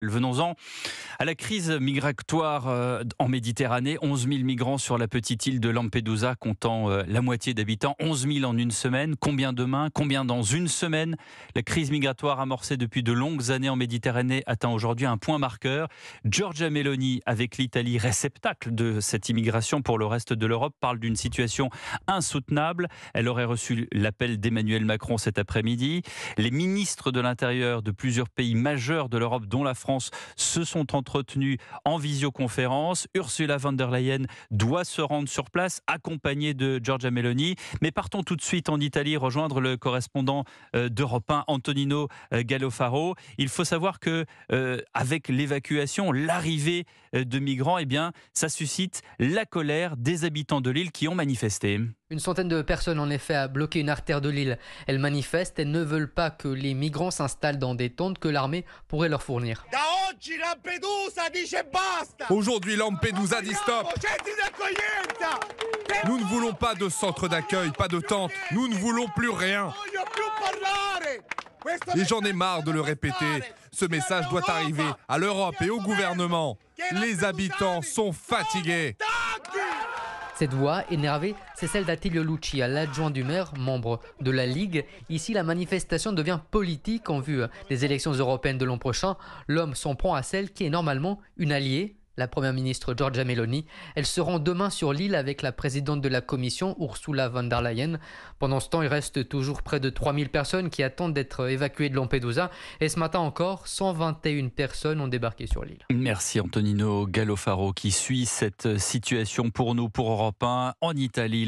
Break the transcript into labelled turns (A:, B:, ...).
A: Venons-en à la crise migratoire en Méditerranée. 11 000 migrants sur la petite île de Lampedusa, comptant la moitié d'habitants. 11 000 en une semaine. Combien demain? Combien dans une semaine? La crise migratoire amorcée depuis de longues années en Méditerranée atteint aujourd'hui un point marqueur. Giorgia Meloni, avec l'Italie, réceptacle de cette immigration pour le reste de l'Europe, parle d'une situation insoutenable. Elle aurait reçu l'appel d'Emmanuel Macron cet après-midi. Les ministres de l'Intérieur de plusieurs pays majeurs de l'Europe, dont la France, se sont entretenus en visioconférence. Ursula von der Leyen doit se rendre sur place, accompagnée de Giorgia Meloni. Mais partons tout de suite en Italie, rejoindre le correspondant d'Europe 1, Antonino Gallofaro. Il faut savoir que avec l'évacuation, l'arrivée de migrants, eh bien, ça suscite la colère des habitants de l'île qui ont manifesté.
B: Une centaine de personnes en effet a bloqué une artère de l'île. Elles manifestent et ne veulent pas que les migrants s'installent dans des tentes que l'armée pourrait leur fournir.
C: Aujourd'hui, Lampedusa dit stop. Nous ne voulons pas de centre d'accueil, pas de tente. Nous ne voulons plus rien. Et j'en ai marre de le répéter. Ce message doit arriver à l'Europe et au gouvernement. Les habitants sont fatigués.
B: Cette voix énervée, c'est celle d'Attilio Lucci, l'adjoint du maire, membre de la Ligue. Ici, la manifestation devient politique en vue des élections européennes de l'an prochain. L'homme s'en prend à celle qui est normalement une alliée, la première ministre Giorgia Meloni. Elle se rend demain sur l'île avec la présidente de la commission, Ursula von der Leyen. Pendant ce temps, il reste toujours près de 3000 personnes qui attendent d'être évacuées de Lampedusa. Et ce matin encore, 121 personnes ont débarqué sur l'île.
A: Merci Antonino Gallofaro qui suit cette situation pour nous, pour Europe 1, en Italie.